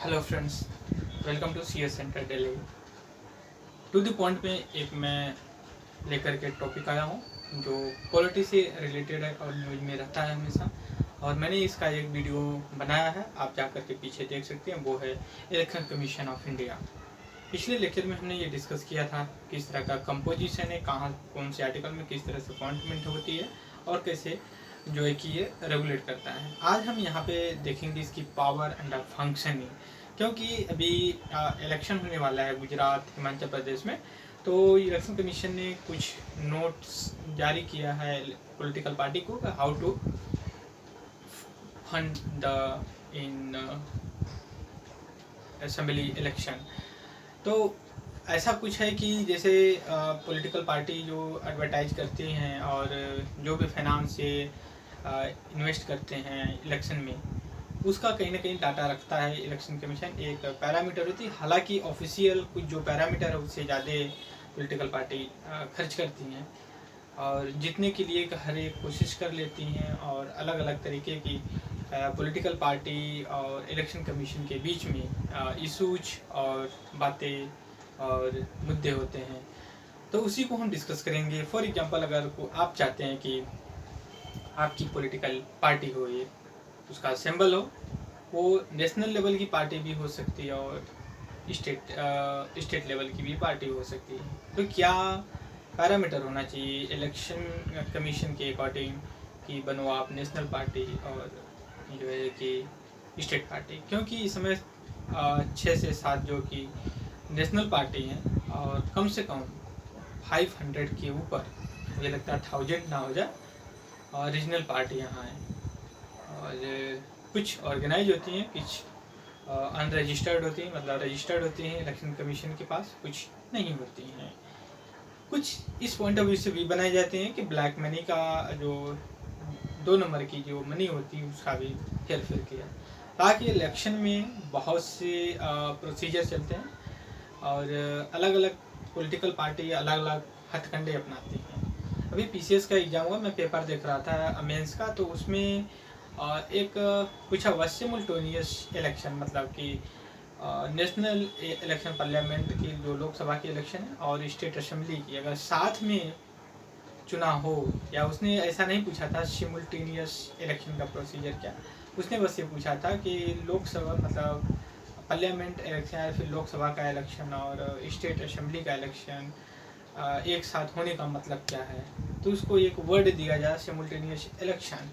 Hello friends, welcome to C S centre Delhi. To the point में एक मैं लेकर के टॉपिक आया हूँ जो पॉलिटी से रिलेटेड है और न्यूज़ में रहता है हमेशा। और मैंने इसका एक वीडियो बनाया है, आप जा कर के पीछे देख सकते हैं। वो है इलेक्शन कमीशन ऑफ इंडिया। पिछले लेक्चर में हमने ये डिस्कस किया था किस तरह का कंपोजिशन है, कहाँ कौन से आर्टिकल में किस तरह से अपॉइंटमेंट होती है और कैसे जो है कि ये रेगुलेट करता है। आज हम यहाँ पे देखेंगे इसकी पावर एंड फंक्शनिंग, क्योंकि अभी इलेक्शन होने वाला है गुजरात हिमाचल प्रदेश में। तो इलेक्शन कमीशन ने कुछ नोट्स जारी किया है पॉलिटिकल पार्टी को, how to fund the in assembly election. तो ऐसा कुछ है कि जैसे पॉलिटिकल पार्टी जो एडवर्टाइज करती हैं और जो भी फाइनेंस से इन्वेस्ट करते हैं इलेक्शन में, उसका कहीं ना कहीं डाटा रखता है इलेक्शन कमीशन। एक पैरामीटर होती है, हालांकि ऑफिशियल कुछ जो पैरामीटर है उससे ज़्यादा पॉलिटिकल पार्टी खर्च करती हैं और जीतने के लिए हर एक कोशिश कर लेती हैं। और अलग अलग तरीके की पॉलिटिकल पार्टी और इलेक्शन कमीशन के बीच में इशूज और बातें और मुद्दे होते हैं, तो उसी को हम डिस्कस करेंगे। फॉर एग्जांपल, अगर आप चाहते हैं कि आपकी पॉलिटिकल पार्टी हो, ये उसका सिंबल हो, वो नेशनल लेवल की पार्टी भी हो सकती है और स्टेट लेवल की भी पार्टी हो सकती है, तो क्या पैरामीटर होना चाहिए इलेक्शन कमीशन के अकॉर्डिंग कि बनो आप नेशनल पार्टी और जो है कि स्टेट पार्टी। क्योंकि इस समय 6 से 7 जो कि नेशनल पार्टी हैं और कम से कम 500 के ऊपर, मुझे लगता है 1000 ना हो जाए, और रीजनल पार्टी यहाँ हैं। और कुछ ऑर्गेनाइज होती हैं, कुछ अनरजिस्टर्ड होती हैं, मतलब रजिस्टर्ड होती हैं इलेक्शन कमीशन के पास, कुछ नहीं होती हैं। कुछ इस पॉइंट ऑफ व्यू से भी बनाए जाते हैं कि ब्लैक मनी का जो 2 नंबर की जो मनी होती है उसका भी हेर फेर किया, ताकि इलेक्शन में बहुत से प्रोसीजर चलते हैं और अलग अलग पॉलिटिकल पार्टी अलग अलग हथकंडे अपनाती हैं। अभी पीसीएस का एग्ज़ाम हुआ, मैं पेपर देख रहा था मेंस का, तो उसमें एक पूछा हुआ सिमुलटेनियस इलेक्शन, मतलब कि नेशनल इलेक्शन पार्लियामेंट की जो लोकसभा की इलेक्शन है और स्टेट असेंबली की अगर साथ में चुनाव हो, या उसने ऐसा नहीं पूछा था सिमुलटेनियस इलेक्शन का प्रोसीजर क्या, उसने बस ये पूछा था कि लोकसभा मतलब पार्लियामेंट इलेक्शन या फिर लोकसभा का इलेक्शन और स्टेट असेंबली का इलेक्शन एक साथ होने का मतलब क्या है, तो उसको एक वर्ड दिया जाए सिमुलटेनियस इलेक्शन।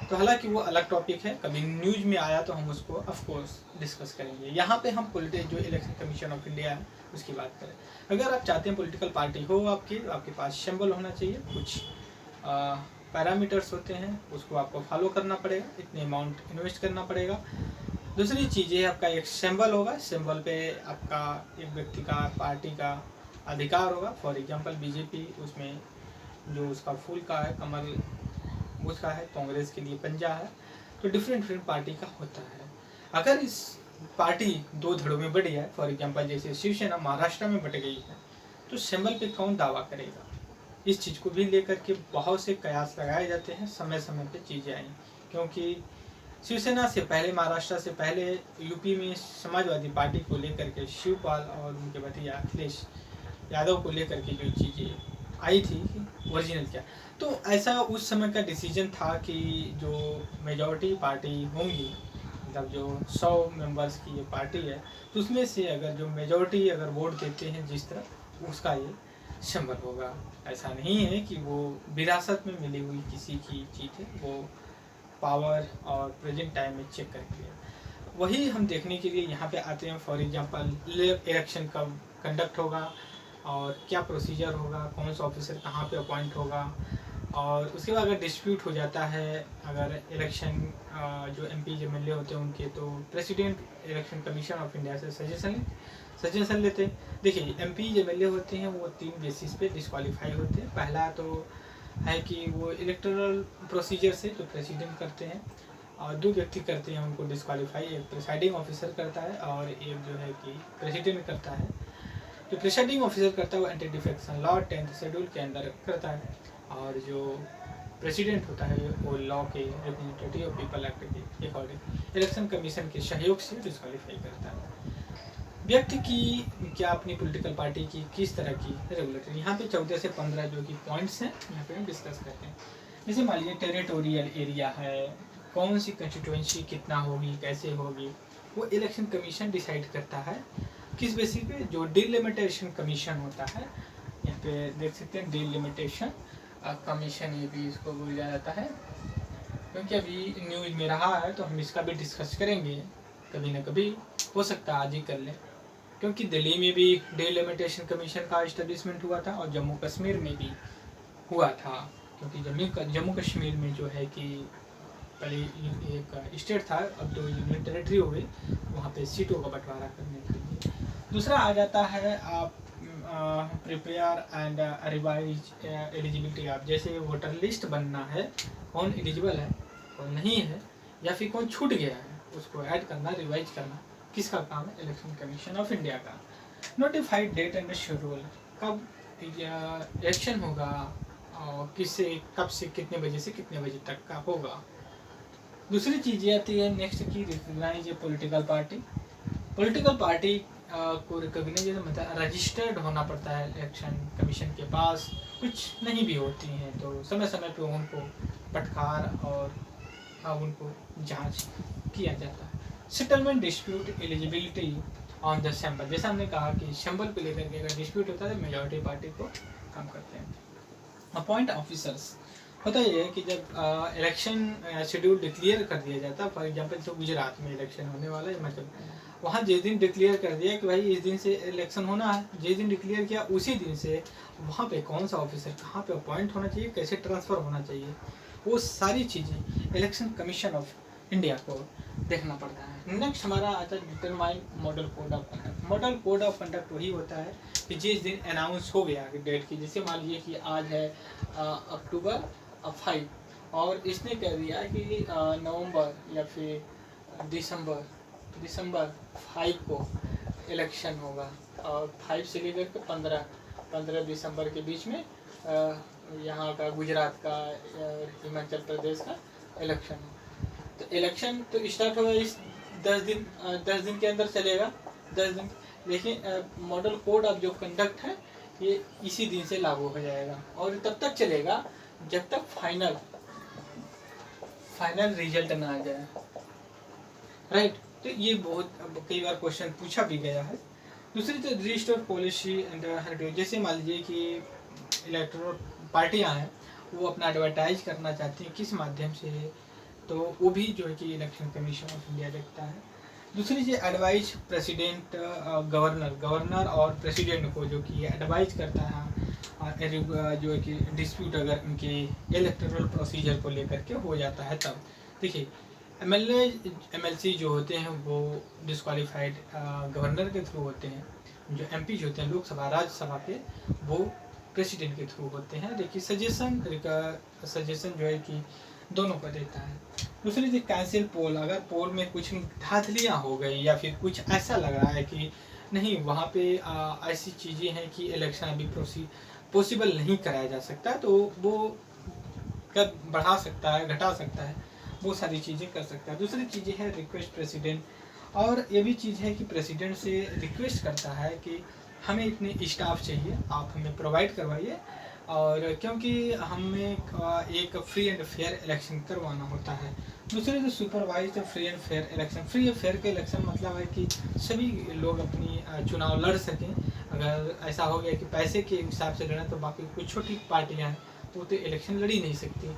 तो हालांकि वो अलग टॉपिक है, कभी न्यूज़ में आया तो हम उसको ऑफ कोर्स डिस्कस करेंगे। यहाँ पे हम जो इलेक्शन कमीशन ऑफ इंडिया है उसकी बात करें। अगर आप चाहते हैं पॉलिटिकल पार्टी हो आपकी, तो आपके पास सिंबल होना चाहिए, कुछ पैरामीटर्स होते हैं, उसको आपको फॉलो करना पड़ेगा, इतने अमाउंट इन्वेस्ट करना पड़ेगा। दूसरी चीज़ है आपका एक सिंबल होगा, सिंबल पे आपका एक व्यक्ति का पार्टी का अधिकार होगा। फॉर एग्जांपल बीजेपी, उसमें जो उसका फूल का है कमल उसका है, कांग्रेस के लिए पंजा है, तो डिफरेंट पार्टी का होता है। अगर इस पार्टी 2 धड़ों में बढ़ जाए, फॉर एग्जांपल जैसे शिवसेना महाराष्ट्र में बट गई है, तो सिंबल पे कौन दावा करेगा, इस चीज़ को भी लेकर के बहुत से कयास लगाए जाते हैं, समय समय पे चीज़ें आई। क्योंकि शिवसेना से पहले, महाराष्ट्र से पहले यूपी में समाजवादी पार्टी को लेकर के शिवपाल और उनके भतीजा अखिलेश यादव को लेकर के जो चीज़ें आई थी ओरिजिनल क्या, तो ऐसा उस समय का डिसीजन था कि जो मेजॉरिटी पार्टी होंगी, मतलब जो 100 मेंबर्स की ये पार्टी है, तो उसमें से अगर जो मेजॉरिटी अगर वोट देते हैं जिस तरह, उसका ये सिंबल होगा। ऐसा नहीं है कि वो विरासत में मिली हुई किसी की चीज़ है, वो पावर और प्रेजेंट टाइम में चेक करके वही हम देखने के लिए यहाँ पे आते हैं। फॉर एग्जांपल इलेक्शन कब कंडक्ट होगा और क्या प्रोसीजर होगा, कौन सा ऑफिसर कहाँ पे अपॉइंट होगा, और उसके बाद अगर डिस्प्यूट हो जाता है, अगर इलेक्शन जो एमपी एमएलए होते हैं उनके, तो president election commission of India से सजेशन लेते हैं। देखिए एमपी एमएलए होते हैं वो 3 बेसिस पे डिस्क्वालीफाई होते हैं। पहला तो है कि वो इलेक्टोरल प्रोसीजर से जो प्रेसिडेंट करते हैं, और 2 व्यक्ति करते हैं उनको डिस्क्वालीफाई, एक प्रिसाइडिंग ऑफिसर करता है और एक जो है कि प्रेसिडेंट करता है। जो प्रिसाइडिंग ऑफिसर करता है वो anti defection law 10th schedule के अंदर करता है, और जो प्रेसिडेंट होता है वो लॉ के रिप्रेजेंटेटिव ऑफ पीपल एक्ट के अकॉर्डिंग इलेक्शन कमीशन के सहयोग से डिस्क्वालीफाई करता है। व्यक्ति की क्या अपनी पॉलिटिकल पार्टी की किस तरह की रेगुलेटरी, यहाँ पे 14 से 15 जो कि पॉइंट्स हैं यहाँ पे हम डिस्कस करते हैं। जैसे मान लीजिए टेरिटोरियल एरिया है, कौन सी कंस्टिट्यूएंसी कितना होगी, कैसे होगी, वो इलेक्शन कमीशन डिसाइड करता है। किस बेसिस पे, जो डिलिमिटेशन कमीशन होता है, यहाँ पे देख सकते हैं डिलिमिटेशन कमीशन, ये भी इसको बोला जाता है। क्योंकि अभी न्यूज में रहा है तो हम इसका भी डिस्कस करेंगे, कभी ना कभी हो सकता है आज ही कर लें। क्योंकि दिल्ली में भी डिलिमिटेशन कमीशन का इस्टेब्लिशमेंट हुआ था और जम्मू कश्मीर में भी हुआ था। क्योंकि जम्मू कश्मीर में जो है कि पहले एक स्टेट था, अब तो यूनियन टेरिटरी हो गई, वहाँ पे सीटों का बंटवारा करने के लिए। दूसरा आ जाता है आप प्रिपेयर एंड रिवाइज एलिजिबिलिटी। आप जैसे वोटर लिस्ट बनना है, कौन एलिजिबल है कौन नहीं है, या फिर कौन छूट गया है, उसको ऐड करना, रिवाइज करना, किसका काम है, इलेक्शन कमीशन ऑफ इंडिया का। नोटिफाइड डेट एंड शेड्यूल, कब इलेक्शन होगा और किससे कब से कितने बजे से कितने बजे तक का होगा। दूसरी चीज़ ये आती है नेक्स्ट की recognise political party. Political party को रिकॉग्नाइज मतलब रजिस्टर्ड होना पड़ता है इलेक्शन कमीशन के पास। कुछ नहीं भी होती हैं तो समय समय पे उनको फटकार और उनको जांच किया जाता है। Settlement dispute eligibility on the sample, जैसा हमने कहा कि सैम्पल पे लेकर के अगर डिस्प्यूट होता है तो मेजॉरिटी पार्टी को काम करते हैं। अपॉइंट ऑफिसर्स, होता ये है कि जब इलेक्शन शेड्यूल डिक्लेयर कर दिया जाता है, फॉर एग्जांपल तो गुजरात में इलेक्शन होने वाला है, मतलब वहाँ जिस दिन डिक्लेयर कर दिया कि भाई इस दिन से इलेक्शन होना है, जिस दिन डिक्लेयर किया उसी दिन से वहाँ पे कौन सा ऑफिसर कहाँ पे अपॉइंट होना चाहिए, कैसे ट्रांसफ़र होना चाहिए, वो सारी चीज़ें इलेक्शन कमीशन ऑफ इंडिया को देखना पड़ता है। नेक्स्ट हमारा आता है determine model code of conduct. Model code of conduct वही होता है कि जिस दिन अनाउंस हो गया कि डेट की, जैसे मान लीजिए कि आज है अक्टूबर 5 और इसने कह दिया कि नवंबर या फिर दिसंबर 5 को इलेक्शन होगा और 5 से लेकर के 15 दिसंबर के बीच में यहाँ का गुजरात का हिमाचल प्रदेश का इलेक्शन हो। तो इलेक्शन तो स्टार्ट होगा इस 10 दिन के अंदर चलेगा, 10 दिन। लेकिन मॉडल कोड ऑफ जो कंडक्ट है ये इसी दिन से लागू हो जाएगा और तब तक चलेगा जब तक फाइनल रिजल्ट ना आ जाए, राइट। तो ये बहुत कई बार क्वेश्चन पूछा भी गया है। दूसरी तो रजिस्टर पॉलिसी एंड हेरिटेज, जैसे मान लीजिए कि इलेक्टोरल पार्टियां हैं वो अपना एडवर्टाइज करना चाहती हैं किस माध्यम से, तो वो भी जो है कि इलेक्शन कमीशन ऑफ इंडिया देखता है। दूसरी चीज़ एडवाइज प्रेसिडेंट गवर्नर और प्रेसिडेंट को जो कि एडवाइज करता है जो है कि डिस्प्यूट अगर उनके इलेक्टोरल प्रोसीजर को लेकर के हो जाता है तब। देखिए MLC जो होते हैं वो डिस्क्वालीफाइड गवर्नर के थ्रू होते हैं, जो MP होते हैं लोकसभा राज्यसभा के वो प्रेसिडेंट के थ्रू होते हैं। देखिए सजेशन जो है कि दोनों को देता है। दूसरी चीज कैंसिल पोल, अगर पोल में कुछ धांधलियाँ हो गई या फिर कुछ ऐसा लग रहा है कि नहीं वहाँ पे ऐसी चीज़ें हैं कि इलेक्शन अभी पॉसिबल नहीं कराया जा सकता, तो वो बढ़ा सकता है घटा सकता है, वो सारी चीज़ें कर सकता है। दूसरी चीज़ें है रिक्वेस्ट प्रेसिडेंट, और ये भी चीज़ है कि प्रेसिडेंट से रिक्वेस्ट करता है कि हमें इतने स्टाफ चाहिए, आप हमें प्रोवाइड करवाइए, और क्योंकि हमें एक फ्री एंड फेयर इलेक्शन करवाना होता है। दूसरे जो supervise free and fair election, free and fair के इलेक्शन मतलब है कि सभी लोग अपनी चुनाव लड़ सकें। अगर ऐसा हो गया कि पैसे के हिसाब से लड़ें तो बाकी कुछ छोटी पार्टियां हैं वो तो इलेक्शन लड़ ही नहीं सकती,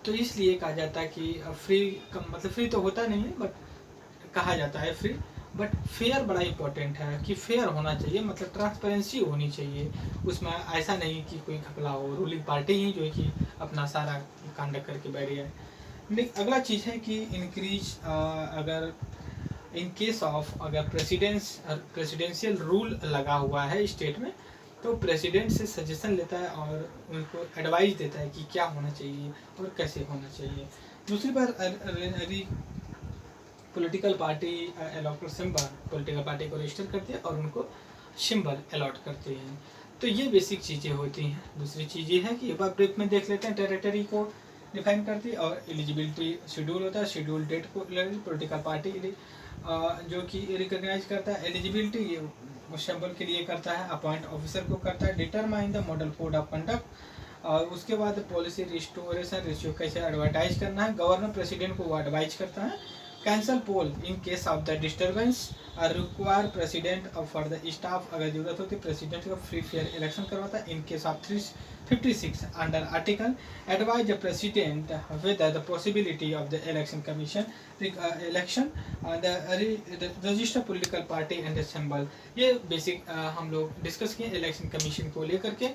तो इसलिए कहा जाता है कि फ्री मतलब फ्री तो होता नहीं है बट कहा जाता है फ्री, बट फेयर बड़ा इंपॉर्टेंट है कि फेयर होना चाहिए, मतलब ट्रांसपेरेंसी होनी चाहिए उसमें। ऐसा नहीं कि कोई घपला हो, रूलिंग पार्टी ही जो है कि अपना सारा कांड करके बैठ जाए। अगला चीज़ है कि इंक्रीज अगर इन केस ऑफ अगर प्रेसिडेंशियल रूल लगा हुआ है स्टेट में तो प्रेसिडेंट से सजेशन लेता है और उनको एडवाइस देता है कि क्या होना चाहिए और कैसे होना चाहिए। दूसरी बार political party electoral symbol political party को रजिस्टर करती है और उनको सिंबल अलॉट करते हैं। तो ये बेसिक चीज़ें होती हैं। दूसरी चीज़ ये है कि एक बार ब्रीफ में देख लेते हैं टेरिटरी को। डिफाइन करती है, और एलिजिबिलिटी शेड्यूल होता है, शेड्यूल डेट को पॉलिटिकल पार्टी जो कि रिकॉग्नाइज करता है। एलिजिबिलिटी सिंबल के लिए करता है, अपॉइंट ऑफिसर को करता है, determine the model code of conduct, और उसके बाद पॉलिसी रिस्टोरेशन रेशियो कैसे एडवर्टाइज करना है, गवर्नर प्रेसिडेंट को वो एडवाइज करता है, cancel poll in case of the disturbance, और require president for the staff, अगर जरूरत होती है प्रेसिडेंट का फ्री फेयर इलेक्शन करवाता है इन case of 356 under article, advise the president whether the possibility of the election commission election the register political party and the symbol। ये basic हम लोग डिस्कस किए इलेक्शन कमीशन को लेकर के।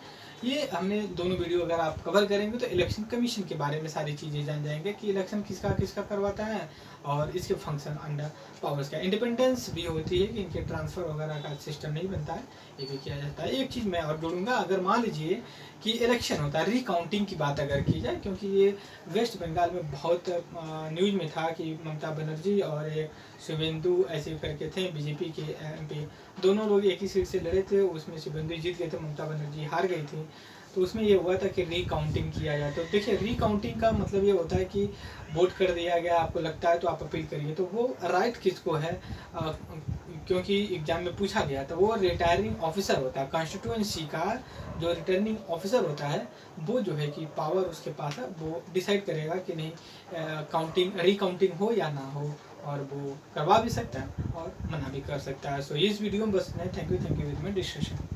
ये हमने दोनों वीडियो अगर आप कवर करेंगे तो इलेक्शन कमीशन के बारे में सारी चीज़ें जान जाएंगे कि इलेक्शन किसका किसका करवाता है और इसके फंक्शन अंडर पावर्स का, इंडिपेंडेंस भी होती है कि इनके ट्रांसफ़र वगैरह का सिस्टम नहीं बनता है, ये भी किया जाता है। एक चीज़ मैं और जोड़ूंगा, अगर मान लीजिए कि इलेक्शन होता है, रिकाउंटिंग की बात अगर की जाए, क्योंकि ये वेस्ट बंगाल में बहुत न्यूज़ में था कि ममता बनर्जी और एक शुभेंदु ऐसे करके थे बीजेपी के एमपी, दोनों लोग एक ही सीट से लड़े थे, उसमें शुभेंदु जीत गए थे, ममता बनर्जी हार गई थी। तो उसमें ये हुआ था कि रिकाउंटिंग किया जाए। तो देखिए रिकाउंटिंग का मतलब ये होता है कि वोट कर दिया गया, आपको लगता है तो आप अपील करिए, तो वो राइट किसको है, क्योंकि एग्जाम में पूछा गया था, वो रिटायरिंग ऑफिसर होता है कॉन्स्टिट्यूएंसी का, जो रिटर्निंग ऑफिसर होता है वो जो है कि पावर उसके पास है, वो डिसाइड करेगा कि नहीं काउंटिंग रिकाउंटिंग हो या ना हो, और वो करवा भी सकता है और मना भी कर सकता है। सो इस वीडियो में बस इतना। Thank you very much discussion.